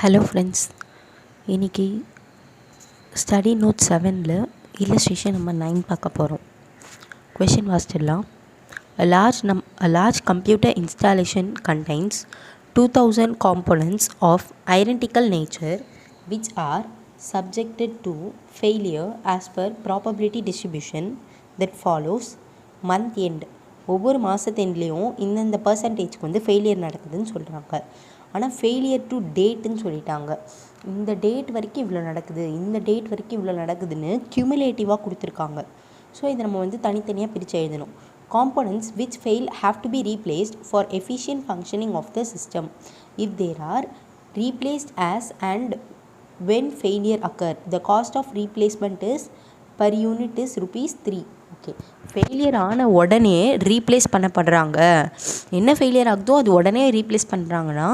Hello friends, இன்றைக்கி study note 7ல் illustration number 9 பார்க்க போகிறோம். Question வாசிச்சிடலாம். A large computer installation contains 2000 components of identical nature which are subjected to failure as per probability distribution that follows month end. ஒவ்வொரு மாதத்து எண்ட்லேயும் இந்தந்த பர்சன்டேஜ்க்கு வந்து failure நடக்குதுன்னு சொல்கிறாங்க. ஆனால் ஃபெயிலியர் டு டேட்டுன்னு சொல்லிட்டாங்க. இந்த டேட் வரைக்கும் இவ்வளோ நடக்குது, இந்த டேட் வரைக்கும் இவ்வளோ நடக்குதுன்னு க்யூமுலேட்டிவாக கொடுத்துருக்காங்க. ஸோ இதை நம்ம வந்து தனித்தனியாக பிரித்து எழுதணும். Components which fail have to be replaced for efficient functioning of the system. If there are replaced as and when failure occur, the cost of replacement is per unit is ₹3. Okay, failure ஆன உடனே replace பண்ணப்படுறாங்க. என்ன failure ஆகுதோ அது உடனே replace பண்ணுறாங்கன்னா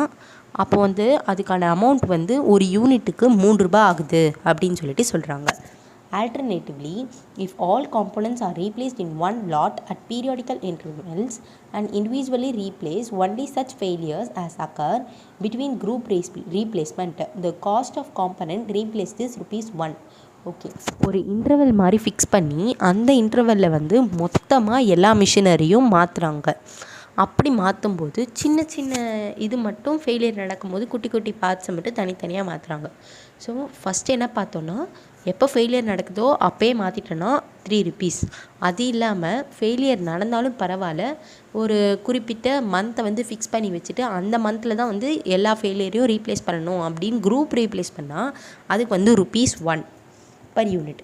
அப்போ வந்து அதுக்கான அமௌண்ட் வந்து ஒரு யூனிட்டுக்கு ₹3 ஆகுது அப்படின்னு சொல்லிட்டு சொல்கிறாங்க. Alternatively, if all components are replaced in one lot at periodical intervals and individually replaced, only such failures as occur between group replacement, the cost of component replaced is ₹1. Okay, ஒரு interval மாதிரி fix பண்ணி அந்த இன்டர்வலில் வந்து மொத்தமாக எல்லா மிஷினரியும் மாற்றுறாங்க. அப்படி மாற்றும்போது சின்ன சின்ன இது மட்டும் ஃபெயிலியர் நடக்கும்போது குட்டி குட்டி பார்ட்ஸை மட்டும் தனித்தனியாக மாற்றுறாங்க. ஸோ ஃபஸ்ட்டு என்ன பார்த்தோன்னா, எப்போ ஃபெயிலியர் நடக்குதோ அப்போயே மாற்றிட்டோன்னா ₹3. அது இல்லாமல் ஃபெயிலியர் நடந்தாலும் பரவாயில்ல, ஒரு குறிப்பிட்ட மந்த்தை வந்து ஃபிக்ஸ் பண்ணி வச்சுட்டு அந்த மந்தில் தான் வந்து எல்லா ஃபெயிலியரையும் ரீப்ளேஸ் பண்ணணும் அப்படின்னு குரூப் ரீப்ளேஸ் பண்ணால் அதுக்கு வந்து ₹1 per unit.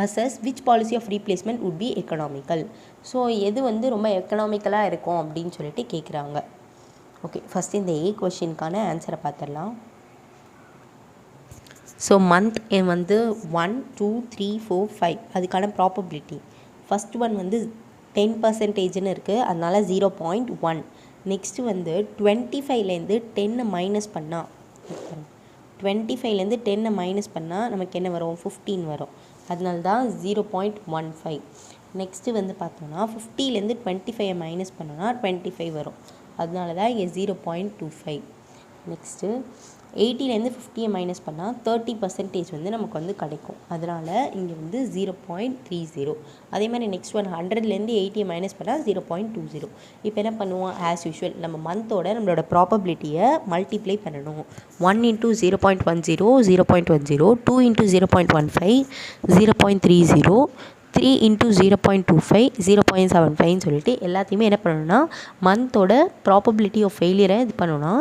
Assess which policy of replacement would be economical. So எது வந்து ரொம்ப எக்கனாமிக்கலாக இருக்கும் அப்படின்னு சொல்லிட்டு கேட்குறாங்க. ஓகே, ஃபஸ்ட்டு இந்த கொஷினுக்கான ஆன்சரை பார்த்துடலாம். ஸோ மந்த் வந்து 1, 2, 3, 4, 5 அதுக்கான ப்ராபபிலிட்டி. ஃபஸ்ட் ஒன் வந்து 10%ன்னு இருக்குது, அதனால் 0.1. நெக்ஸ்ட்டு வந்து 25லேருந்து 10 மைனஸ் பண்ணால் 25லேருந்து 10 மைனஸ் பண்ணால் நமக்கு என்ன வரும்? 15 வரும். அதனால தான் 0.15. நெக்ஸ்ட்டு வந்து பார்த்தோன்னா 50லேருந்து 25 மைனஸ் பண்ணோன்னா 25 வரும். அதனால தான் இங்கே 0.25. நெக்ஸ்ட்டு 80லேருந்து 50 மைனஸ் பண்ணால் 30% வந்து நமக்கு வந்து கிடைக்கும். அதனால் இங்கே வந்து 0.30. அதே மாதிரி நெக்ஸ்ட் ஒன் 100லேருந்து 80 மைனஸ் பண்ணால் 0.20. இப்போ என்ன பண்ணுவோம்? ஆஸ் யூஷுவல் நம்ம மந்தோட நம்மளோட ப்ராபபிலிட்டியை மல்டிப்ளை பண்ணணும். 1 × 0.10 0.10, 2 × 0.15 0.30, 3 × 0.25 0.75 சொல்லிட்டு எல்லாத்தையுமே என்ன பண்ணணும்னா மந்தோட ப்ராபபிலிட்டி ஆஃப் ஃபெயிலியரை இது பண்ணணும்னா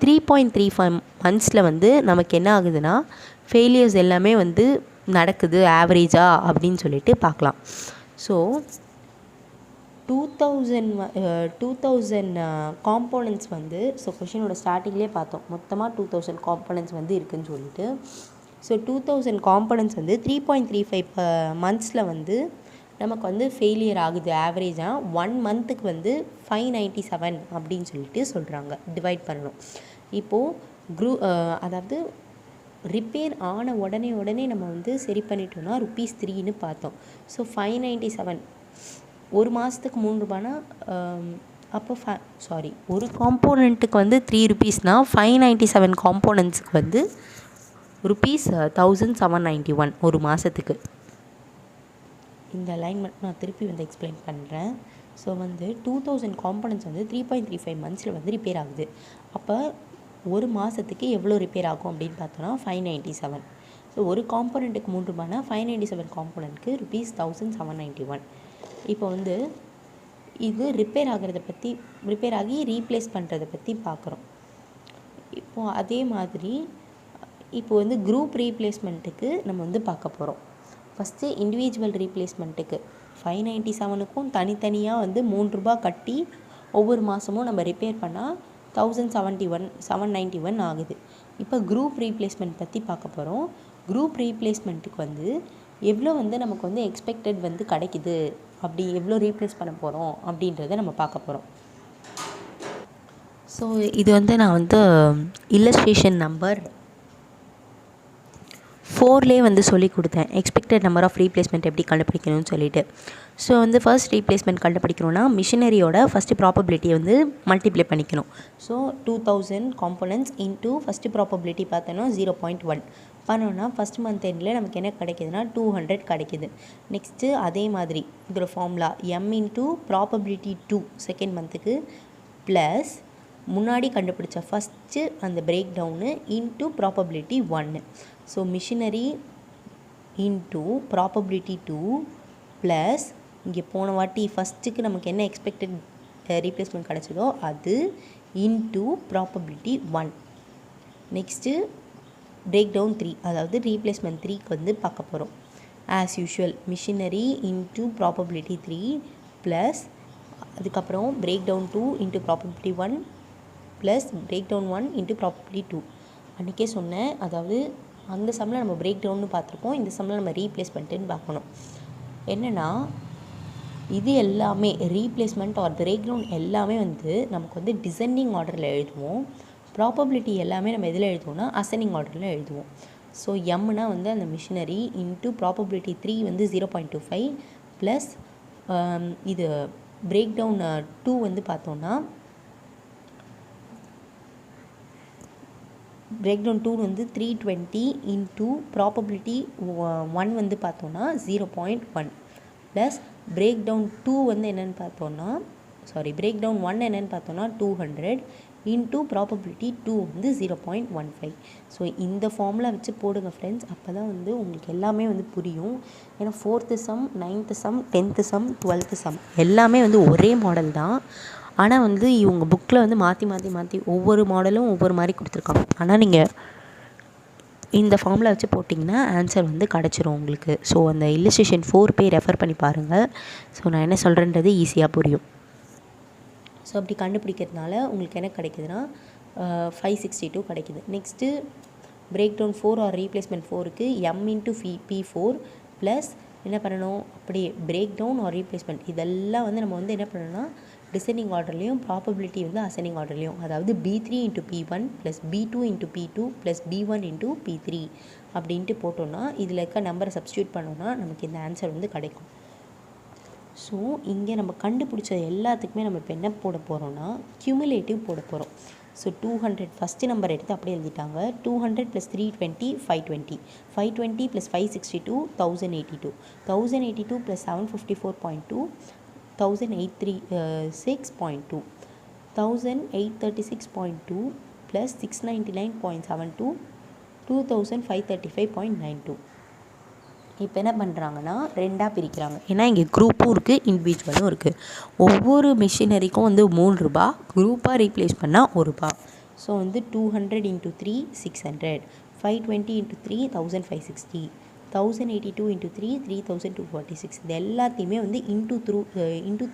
3.35 மந்த்ஸில் வந்து நமக்கு என்ன ஆகுதுன்னா ஃபெயிலியர்ஸ் எல்லாமே வந்து நடக்குது ஆவரேஜாக அப்படின்னு சொல்லிட்டு பார்க்கலாம். ஸோ 2000 காம்போனன்ட்ஸ் வந்து ஸோ கொஷினோட ஸ்டார்டிங்லேயே பார்த்தோம், மொத்தமாக 2000 காம்போனன்ட்ஸ் வந்து இருக்குதுன்னு சொல்லிட்டு. ஸோ 2000 காம்போனன்ட்ஸ் வந்து 3.35 மந்த்ஸில் வந்து நமக்கு வந்து ஃபெயிலியர் ஆகுது ஆவரேஜாக. 1 மந்த்துக்கு வந்து 597 அப்படின்னு சொல்லிட்டு சொல்கிறாங்க. டிவைட் பண்ணணும். இப்போது அதாவது ரிப்பேர் ஆன உடனே நம்ம வந்து சரி பண்ணிட்டோம்னா ₹3ன்னு பார்த்தோம். ஸோ 597 ஒரு மாதத்துக்கு ₹3 அப்போ ஒரு காம்போனண்ட்டுக்கு வந்து ₹3னா 597 காம்போனன்ட்ஸுக்கு வந்து ₹1791 ஒரு மாதத்துக்கு. இந்த அலைன்மெண்ட் நான் திருப்பி வந்து எக்ஸ்பிளைன் பண்ணுறேன். ஸோ வந்து 2000 காம்போனன்ட்ஸ் வந்து 3.35 மந்த்ஸில் வந்து ரிப்பேர் ஆகுது. அப்போ ஒரு மாதத்துக்கு எவ்வளோ ரிப்பேர் ஆகும் அப்படின்னு பார்த்தோன்னா 597. ஸோ ஒரு காம்போனண்ட்டுக்கு ₹3னா 597 காம்போனண்ட்டுக்கு ₹1791. இப்போ வந்து இது ரிப்பேர் ஆகி ரீப்ளேஸ் பண்ணுறதை பற்றி பார்க்குறோம். இப்போது அதே மாதிரி இப்போ வந்து குரூப் ரீப்ளேஸ்மெண்ட்டுக்கு நம்ம வந்து பார்க்க போகிறோம். ஃபஸ்ட்டு இண்டிவிஜுவல் ரீப்ளேஸ்மெண்ட்டுக்கு 597க்கும் தனித்தனியாக வந்து ₹3 கட்டி ஒவ்வொரு மாதமும் நம்ம ரிப்பேர் பண்ணால் 791 ஆகுது. இப்போ குரூப் ரீப்ளேஸ்மெண்ட் பற்றி பார்க்க போகிறோம். குரூப் ரீப்ளேஸ்மெண்ட்டுக்கு வந்து எவ்வளோ வந்து நமக்கு வந்து எக்ஸ்பெக்டட் வந்து கிடைக்குது, அப்படி எவ்வளோ ரீப்ளேஸ் பண்ண போகிறோம் அப்படின்றத நம்ம பார்க்க போகிறோம். ஸோ இது வந்து நான் வந்து இல்லஸ்ட்ரேஷன் நம்பர் 4லே வந்து சொல்லி கொடுத்தேன் எக்ஸ்பெக்டட் நம்பர் ஆஃப் ரீப்ளேஸ்மெண்ட் எப்படி கண்டுபிடிக்கணும்னு சொல்லிட்டு. ஸோ வந்து ஃபர்ஸ்ட் ரீப்ளேஸ்மெண்ட் கண்டுபிடிக்கணும்னா மிஷினரியோட ஃபஸ்ட்டு ப்ராபபிலிட்டியை வந்து மல்டிப்ளை பண்ணிக்கணும். So 2000 components into first probability பார்த்தோன்னா 0.1 பண்ணோன்னா ஃபஸ்ட் மந்த் எண்டில் நமக்கு என்ன கிடைக்கிதுன்னா 200 கிடைக்கிது. நெக்ஸ்ட்டு அதே மாதிரி இதோட formula m into probability 2 second மந்த்துக்கு ப்ளஸ் முன்னாடி கண்டுபிடிச்ச ஃபஸ்ட்டு அந்த break down into probability 1. So machinery into probability 2 plus இங்கே போன வாட்டி ஃபஸ்ட்டுக்கு நமக்கு என்ன எக்ஸ்பெக்டட் ரீப்ளேஸ்மெண்ட் கிடச்சதோ அது into probability 1. Next break down 3, அதாவது ரீப்ளேஸ்மெண்ட் 3க்கு வந்து பார்க்க போகிறோம். As usual machinery into probability 3 plus அதுக்கப்புறம் break down 2 into probability 1 plus break down 1 into probability 2. அன்றைக்கே சொன்னேன், அதாவது அந்த சம்மில் நம்ம பிரேக் டவுன்னு பார்த்துருப்போம், இந்த சம்மில் நம்ம ரீப்ளேஸ்மெண்ட்டுன்னு பார்க்கணும். என்னென்னா இது எல்லாமே ரீப்ளேஸ்மெண்ட் ஆர் பிரேக் டவுன் எல்லாமே வந்து நமக்கு வந்து டிசெண்டிங் ஆர்டரில் எழுதுவோம். ப்ராபபிலிட்டி எல்லாமே நம்ம எதில் எழுதுவோம்னா அசெண்டிங் ஆர்டரில் எழுதுவோம். ஸோ எம்னா வந்து அந்த மிஷினரி இன்ட்டு ப்ராபபிலிட்டி 3 வந்து 0.25 ப்ளஸ் இது பிரேக் டவுன் 2 வந்து பார்த்தோன்னா பிரேக் டவுன் 2 வந்து 320 இன்ட்டு ப்ராபபிலிட்டி 1 வந்து பார்த்தோன்னா 0.1 ப்ளஸ் பிரேக் டவுன் 2 வந்து என்னென்னு பார்த்தோன்னா பிரேக் டவுன் 1 என்னென்னு பார்த்தோன்னா 200 இன்ட்டு ப்ராபபிலிட்டி 2 வந்து 0.15. ஸோ இந்த ஃபார்முலா வச்சு போடுங்க ஃப்ரெண்ட்ஸ், அப்போ தான் வந்து உங்களுக்கு எல்லாமே வந்து புரியும். ஏன்னா 4th some 9th some 10th some 12th some எல்லாமே வந்து ஒரே மாடல் தான். ஆனால் வந்து இவங்க புக்கில் வந்து மாற்றி ஒவ்வொரு மாடலும் ஒவ்வொரு மாதிரி கொடுத்துருக்காங்க. ஆனால் நீங்கள் இந்த ஃபார்முலா வச்சு போட்டிங்கன்னா ஆன்சர் வந்து கிடச்சிரும் உங்களுக்கு. ஸோ அந்த இல்லஸ்ட்ரேஷன் 4 போய் ரெஃபர் பண்ணி பாருங்கள். ஸோ நான் என்ன சொல்கிறேன்றது ஈஸியாக புரியும். ஸோ அப்படி கண்டுபிடிக்கிறதுனால உங்களுக்கு என்ன கிடைக்குதுன்னா 562 கிடைக்குது. Next break down 4 or replacement 4க்கு m இன்ட்டு P4 ப்ளஸ் என்ன பண்ணணும், அப்படியே பிரேக் டவுன் ஆர் ரீப்ளேஸ்மெண்ட் இதெல்லாம் வந்து நம்ம வந்து என்ன பண்ணணும்னா டிசெண்டிங் ஆர்டர்லேயும் ப்ராபபிலிட்டி வந்து அசெண்டிங் ஆர்டர்லேயும், அதாவது B3 into P1 plus B2 into P2 plus B1 into P3 அப்படின்ட்டு போட்டோன்னா இதில் இருக்க நம்பரை சப்ஸ்டியூட் பண்ணோன்னா நமக்கு இந்த ஆன்சர் வந்து கிடைக்கும். ஸோ இங்கே நம்ம கண்டுபிடிச்ச எல்லாத்துக்குமே நம்ம இப்போ என்ன போட போகிறோம்னா க்யூமுலேட்டிவ் போட போகிறோம். ஸோ 200 ஃபஸ்ட்டு நம்பர் எடுத்து அப்படியே எழுதிட்டாங்க. 200 + 320 520 520 + 562 1082 1082 + 754.2 1836.2 1836.2 + 699.72 2535.92. இப்போ என்ன பண்ணுறாங்கன்னா ரெண்டாக பிரிக்கிறாங்க. ஏன்னா இங்கே குரூப்பும் இருக்குது இண்டிவிஜுவலும் இருக்குது. ஒவ்வொரு மிஷினரிக்கும் வந்து 3 ரூபா, குரூப்பாக ரீப்ளேஸ் பண்ணால் 1 ரூபா. ஸோ வந்து 200 × 3 600 520 × 3 1560 1082 × 3 3246. இது எல்லாத்தையுமே வந்து இன்ட்டு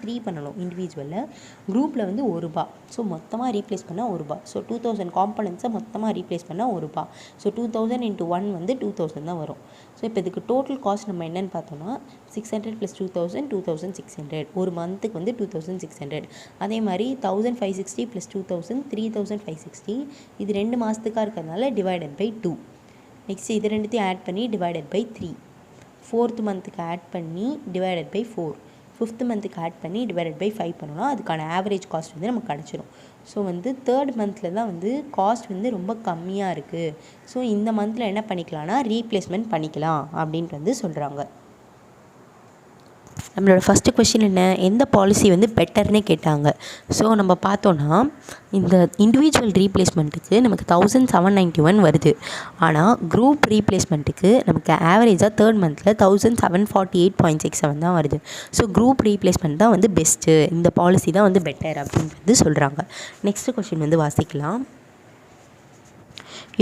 3 பண்ணணும் இண்டிவிஜுவலில். குரூப்பில் வந்து 1 ரூபா. ஸோ மொத்தமாக ரீப்ளேஸ் பண்ணால் 1 ரூபா. ஸோ 2000 காம்பனன்ட்ஸை மொத்தமாக ரீப்ளேஸ் பண்ணால் 1 ரூபா. ஸோ 2000 × 1 வந்து 2000 தான் வரும். ஸோ இப்போ இதுக்கு டோட்டல் காஸ்ட் நம்ம என்னென்னு பார்த்தோம்னா 600 + 2000 2600. ஒரு மந்த்துக்கு வந்து 2600. அதே மாதிரி 1560 + 2000 3560. இது 2 மாதத்துக்காக இருக்கிறதுனால /2. நெக்ஸ்ட் இது ரெண்டுத்தையும் ஆட் பண்ணி /3. 4th மந்த்துக்கு ஆட் பண்ணி /4. 5th மந்த்துக்கு ஆட் பண்ணி /5 பண்ணோன்னா அதுக்கான ஆவரேஜ் காஸ்ட் வந்து நமக்கு கிடச்சிரும். ஸோ வந்து 3rd மந்தில் தான் வந்து காஸ்ட் வந்து ரொம்ப கம்மியாக இருக்குது. ஸோ இந்த மந்தில் என்ன பண்ணிக்கலாம்னா ரீப்ளேஸ்மெண்ட் பண்ணிக்கலாம் அப்படின்ட்டு வந்து சொல்கிறாங்க. நம்மளோட ஃபஸ்ட்டு கொஷின் என்ன, எந்த பாலிசி வந்து பெட்டர்னே கேட்டாங்க. ஸோ நம்ம பார்த்தோன்னா இந்த இண்டிவிஜுவல் ரீப்ளேஸ்மெண்ட்டுக்கு நமக்கு 1791 வருது. ஆனால் குரூப் ரீப்ளேஸ்மெண்ட்டுக்கு நமக்கு ஆவரேஜாக 3rd மந்தில் 1748.67 தான் வருது. ஸோ குரூப் ரீப்ளேஸ்மெண்ட் தான் வந்து பெஸ்ட்டு, இந்த பாலிசி தான் வந்து பெட்டர் அப்படின்னு வந்து சொல்கிறாங்க. நெக்ஸ்ட்டு கொஷின் வந்து வாசிக்கலாம்.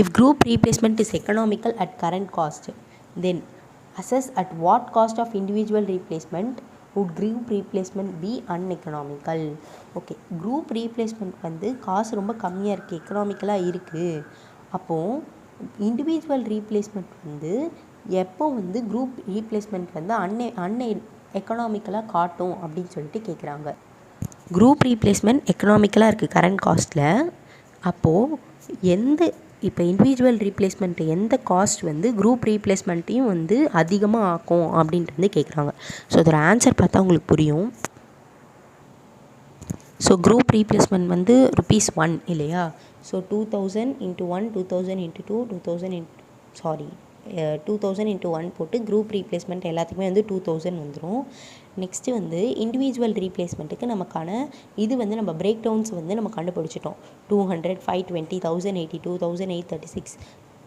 If group replacement is economical at current cost then assess at what cost of individual replacement would group replacement be uneconomical. Okay, group replacement வந்து காசு ரொம்ப கம்மியாக இருக்குது, எக்கனாமிக்கலாக இருக்குது. அப்போது இண்டிவிஜுவல் ரீப்ளேஸ்மெண்ட் வந்து எப்போ வந்து குரூப் ரீப்ளேஸ்மெண்ட் வந்து எக்கனாமிக்கலாக காட்டும் அப்படின்னு சொல்லிட்டு கேட்குறாங்க. குரூப் ரீப்ளேஸ்மெண்ட் எக்கனாமிக்கலாக இருக்குது கரண்ட் காஸ்ட்டில். அப்போது எந்த இப்போ இண்டிவிஜுவல் ரீப்ளேஸ்மெண்ட் எந்த காஸ்ட் வந்து குரூப் ரீப்ளேஸ்மெண்ட்டையும் வந்து அதிகமாக ஆக்கும் அப்படின்ட்டு வந்து கேட்குறாங்க. ஸோ அதோட ஆன்சர் பார்த்தா உங்களுக்கு புரியும். ஸோ குரூப் ரீப்ளேஸ்மெண்ட் வந்து ₹1 இல்லையா? ஸோ 2000 × 1 2000 × 2 2000 × 1 போட்டு குரூப் ரீப்ளேஸ்மெண்ட் எல்லாத்துக்குமே வந்து 2000 வந்துடும். நெக்ஸ்ட்டு வந்து இண்டிவிஜுவல் ரீப்ளேஸ்மெண்ட்டுக்கு நமக்கான இது வந்து நம்ம பிரேக் டவுன்ஸ் வந்து நம்ம கண்டுபிடிச்சிட்டோம். 200 520 1082 1836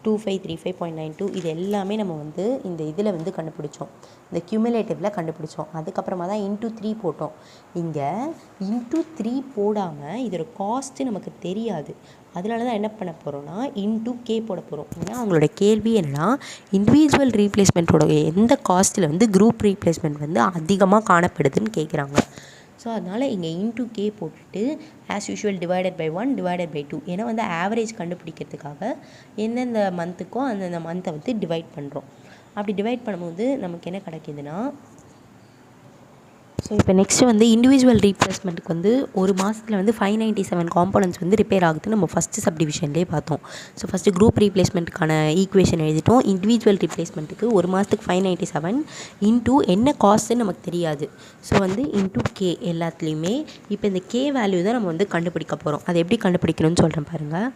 2535.92 இது எல்லாமே நம்ம வந்து இந்த இதில் வந்து கண்டுபிடிச்சோம், இந்த கியூமுலேட்டிவில் கண்டுபிடிச்சோம். அதுக்கப்புறமா தான் இன்ட்டு 3 போட்டோம். இங்கே இன்ட்டு 3 போடாமல் இதோட காஸ்ட்டு நமக்கு தெரியாது. அதனால தான் என்ன பண்ண போகிறோன்னா இன்ட்டு கே போட போகிறோம். ஏன்னா அவங்களோட கேள்வி என்னென்னா இண்டிவிஜுவல் ரீப்ளேஸ்மெண்ட்டோட எந்த காஸ்ட்டில் வந்து குரூப் ரீப்ளேஸ்மெண்ட் வந்து அதிகமாக காணப்படுதுன்னு கேட்குறாங்க. ஸோ அதனால் இங்கே இன்ட்டு கே போட்டுட்டு as usual divided by 1 divided by 2 ஏன்னா வந்து ஆவரேஜ் கண்டுபிடிக்கிறதுக்காக எந்தெந்த மந்த்துக்கோ அந்தந்த மந்த்தை வந்து டிவைட் பண்ணுறோம். அப்படி டிவைட் பண்ணும்போது நமக்கு என்ன கிடைக்கிதுன்னா, ஸோ இப்போ நெக்ஸ்ட்டு வந்து இண்டிவிஜுவல் ரீப்ளேஸ்மெண்ட்டுக்கு வந்து ஒரு மாதத்தில் வந்து 597 காம்போனன்ட்ஸ் வந்து ரிப்பேர் ஆகுதுன்னு நம்ம ஃபஸ்ட்டு சப்டிவிஷன்லேயே பார்த்தோம். ஸோ ஃபஸ்ட்டு குரூப் ரீப்ளேஸ்மெண்ட்டுக்கான ஈக்குவேஷன் எழுதிட்டோம். இண்டிவிஜுவல் ரீப்ளேஸ்மெண்ட்டுக்கு ஒரு மாதத்துக்கு 597 இன்ட்டு என்ன காஸ்ட்டுன்னு நமக்கு தெரியாது. ஸோ வந்து இன்ட்டு கே எல்லாத்துலேயுமே. இப்போ இந்த கே வேல்யூ தான் நம்ம வந்து கண்டுபிடிக்க போகிறோம். அதை எப்படி கண்டுபிடிக்கணும்னு சொல்கிறேன் பாருங்கள்.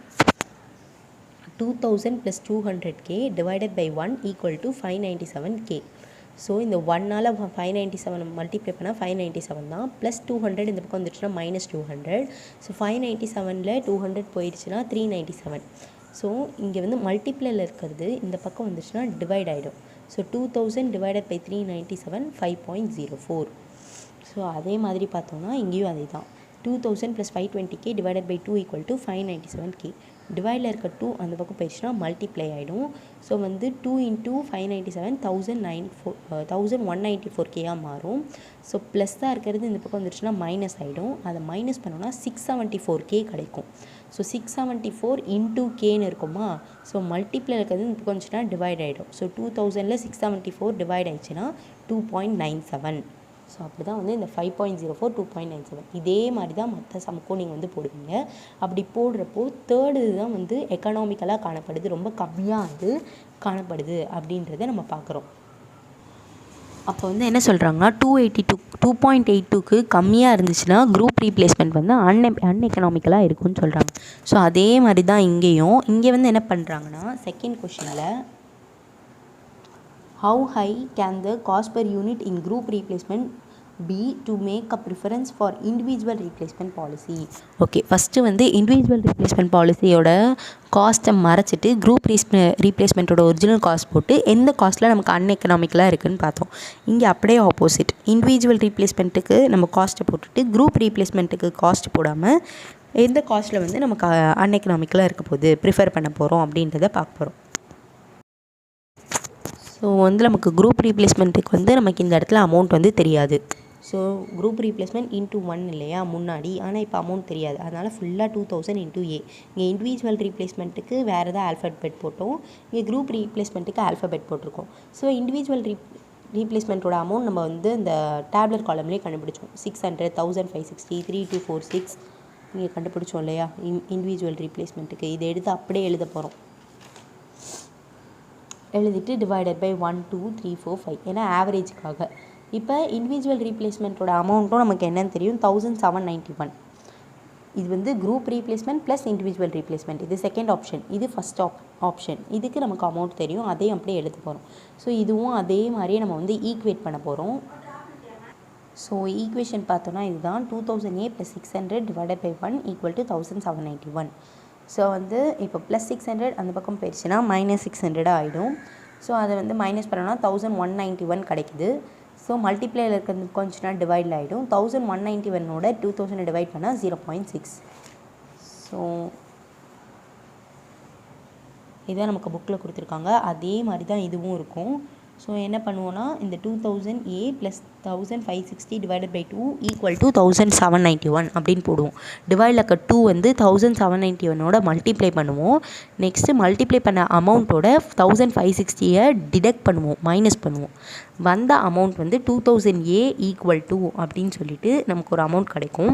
2000 + 200k divided by 1 = 597k. So இந்த 1ஆல் 597 மல்டிப்ளை பண்ணால் 597 தான். ப்ளஸ் 200 இந்த பக்கம் வந்துடுச்சுன்னா -200. ஸோ 597ல் 200 போயிடுச்சுன்னா 397. ஸோ இங்கே வந்து மல்டிப்ளையில் இருக்கிறது இந்த பக்கம் வந்துடுச்சுன்னா டிவைட் ஆகிடும். So 2000 divided by 397 5.04. ஸோ அதே மாதிரி பார்த்தோம்னா இங்கேயும் அதே தான். 2000 + 520k டிவைடட் பை 2 = 597k. டிவைடில் இருக்க 2 அந்த பக்கம் போயிடுச்சுன்னா மல்டிப்ளை ஆகிடும். ஸோ வந்து 2 × 597 1194k மாறும். ஸோ ப்ளஸ் தான் இருக்கிறது இந்த பக்கம் வந்துடுச்சுன்னா மைனஸ் ஆகிடும். அதை மைனஸ் பண்ணோன்னா 674k கிடைக்கும். ஸோ 674 இன்ட்டு கேன்னு இருக்குமா. ஸோ மல்டிப்ளை இருக்கிறது இந்த பக்கம் வந்துச்சுன்னா டிவைட் ஆகிடும். ஸோ 2000ல் 674 டிவைட் ஆகிடுச்சுன்னா 2.97. ஸோ அப்படி தான் வந்து இந்த 5.04 2.97 இதே மாதிரி தான் மற்ற சமக்கும் நீங்கள் வந்து போடுவீங்க. அப்படி போடுறப்போ தேர்டு தான் வந்து எக்கனாமிக்கலாக காணப்படுது, ரொம்ப கம்மியாக வந்து காணப்படுது அப்படின்றத நம்ம பார்க்குறோம். அப்போ வந்து என்ன சொல்கிறாங்கன்னா 2.82க்கு கம்மியாக இருந்துச்சுன்னா குரூப் ரீப்ளேஸ்மெண்ட் வந்து அன்எக்கனாமிக்கலாக இருக்கும்னு சொல்கிறாங்க. ஸோ அதே மாதிரி தான் இங்கேயும். இங்கே வந்து என்ன பண்ணுறாங்கன்னா second கொஷனில் how high can the cost per unit in group replacement be to make a preference for individual replacement policy. Okay, first வந்து இண்டிவிஜுவல் ரீப்ளேஸ்மெண்ட் பாலிசியோட காஸ்ட்டை மறைச்சிட்டு குரூப் ரீப்ளேஸ்மெண்ட்டோட ஒரிஜினல் காஸ்ட் போட்டு எந்த காஸ்ட்டில் நமக்கு அன்எக்கனாமிக்கலாக இருக்குதுன்னு பார்த்தோம். இங்கே அப்படியே ஆப்போசிட், இண்டிவிஜுவல் ரீப்ளேஸ்மெண்ட்டுக்கு நம்ம காஸ்ட்டை போட்டுட்டு குரூப் ரீப்ளேஸ்மெண்ட்டுக்கு காஸ்ட் போடாமல் எந்த காஸ்ட்டில் வந்து நமக்கு அன்எக்கனாமிக்கலாக இருக்க போகுது ப்ரிஃபர் பண்ண போகிறோம் அப்படின்றத பார்க்க போகிறோம். ஸோ வந்து நமக்கு குரூப் ரீப்ளேஸ்மெண்ட்டுக்கு வந்து நமக்கு இந்த இடத்துல அமௌண்ட் வந்து தெரியாது. ஸோ குரூப் ரீப்ளேஸ்மெண்ட் இன்ட்டு 1 இல்லையா முன்னாடி, ஆனால் இப்போ அமௌண்ட் தெரியாது. அதனால் ஃபுல்லாக 2000 × A. இங்கே இண்டிவிஜுவல் ரீப்ளேஸ்மெண்ட்டுக்கு வேறு எதாவது ஆல்ஃபபெட் போட்டோம், இங்கே குரூப் ரீப்ளேஸ்மெண்ட்டுக்கு ஆல்ஃபபெட் போட்டிருக்கோம். ஸோ இண்டிவிஜுவல் ரீப்ளேஸ்மெண்ட்டோட அமௌண்ட் நம்ம வந்து இந்த டேப்லெட் காலம்லேயே கண்டுபிடிச்சோம். 600 1560 3246 இங்கே கண்டுபிடிச்சோம் இல்லையா இண்டிவிஜுவல் ரீப்ளேஸ்மெண்ட்டுக்கு. இதை எடுத்து அப்படியே எழுத போகிறோம். எழுதிட்டு டிவைடட் பை 1 2 3 4 5 ஏன்னா ஆவரேஜுக்காக. இப்போ இண்டிவிஜுவல் ரீப்ளேஸ்மெண்ட்டோட அமௌண்ட்டும் நமக்கு என்னென்னு தெரியும், 1791. இது வந்து group replacement plus individual replacement. இது செகண்ட் ஆப்ஷன், இது ஃபஸ்ட் ஆப்ஷன். இதுக்கு நமக்கு அமௌண்ட் தெரியும், அதையும் அப்படியே எழுத போகிறோம். ஸோ இதுவும் அதே மாதிரியே நம்ம வந்து ஈக்குவேட் பண்ண போகிறோம். ஸோ ஈக்குவேஷன் பார்த்தோன்னா இதுதான் 2000A + 600 டிவைடட் பை 1 = 1791. ஸோ வந்து இப்போ +600 அந்த பக்கம் போயிடுச்சுன்னா -600 ஆகிடும். ஸோ அதை வந்து மைனஸ் பண்ணோன்னா 1191 கிடைக்குது. ஸோ மல்டிப்ளையில் இருக்கிறது கொஞ்சம்னா டிவைடில் ஆகிடும். 1191ஓட 2000 டிவைட் பண்ணால் 0.6. ஸோ இதான் நமக்கு புக்கில் கொடுத்துருக்காங்க, அதே மாதிரி தான் இதுவும் இருக்கும். ஸோ என்ன பண்ணுவோன்னா இந்த 2000A + 1560 டிவைடட் பை 2 = 1791 அப்படின்னு போடுவோம். டிவைடில் இருக்க 2 வந்து 1791ஓட மல்டிப்ளை பண்ணுவோம். நெக்ஸ்ட்டு மல்டிப்ளை பண்ண அமௌண்ட்டோட 1560 டிடெக்ட் பண்ணுவோம், மைனஸ் பண்ணுவோம். வந்த அமௌண்ட் வந்து 2000A = அப்படின்னு சொல்லிட்டு நமக்கு ஒரு அமௌண்ட் கிடைக்கும்.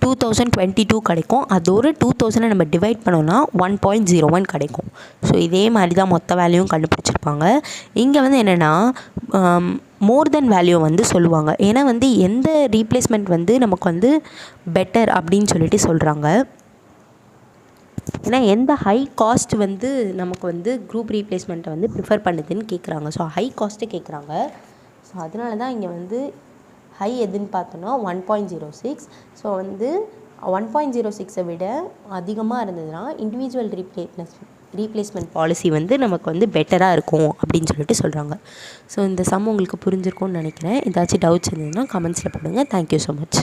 2022 கிடைக்கும். அதோட 2000 நம்ம டிவைட் பண்ணோன்னா 1.01 கிடைக்கும். ஸோ இதே மாதிரி தான் மொத்த வேல்யூவும் கண்டுபிடிச்சிருப்பாங்க. இங்கே வந்து என்னென்னா மோர் தென் வேல்யூ வந்து சொல்லுவாங்க. ஏன்னா வந்து எந்த ரீப்ளேஸ்மெண்ட் வந்து நமக்கு வந்து பெட்டர் அப்படின்னு சொல்லிட்டு சொல்கிறாங்க. ஏன்னா எந்த ஹை காஸ்ட் வந்து நமக்கு வந்து குரூப் ரீப்ளேஸ்மெண்ட்டை வந்து ப்ரிஃபர் பண்ணுதுன்னு கேட்குறாங்க. ஸோ ஹை காஸ்ட்டு கேட்குறாங்க. ஸோ அதனால தான் இங்கே வந்து ஹை எதுன்னு பார்த்தோன்னா 1.06. ஸோ வந்து 1.06 விட அதிகமாக இருந்ததுன்னா இண்டிவிஜுவல் ரீப்ளேஸ்மெண்ட் பாலிசி வந்து நமக்கு வந்து பெட்டராக இருக்கும் அப்படின்னு சொல்லிட்டு சொல்கிறாங்க. ஸோ இந்த சம் உங்களுக்கு புரிஞ்சிருக்கும்னு நினைக்கிறேன். ஏதாச்சும் டவுட்ஸ் இருந்ததுன்னா கமெண்ட்ஸில் போடுங்க. Thank you so much.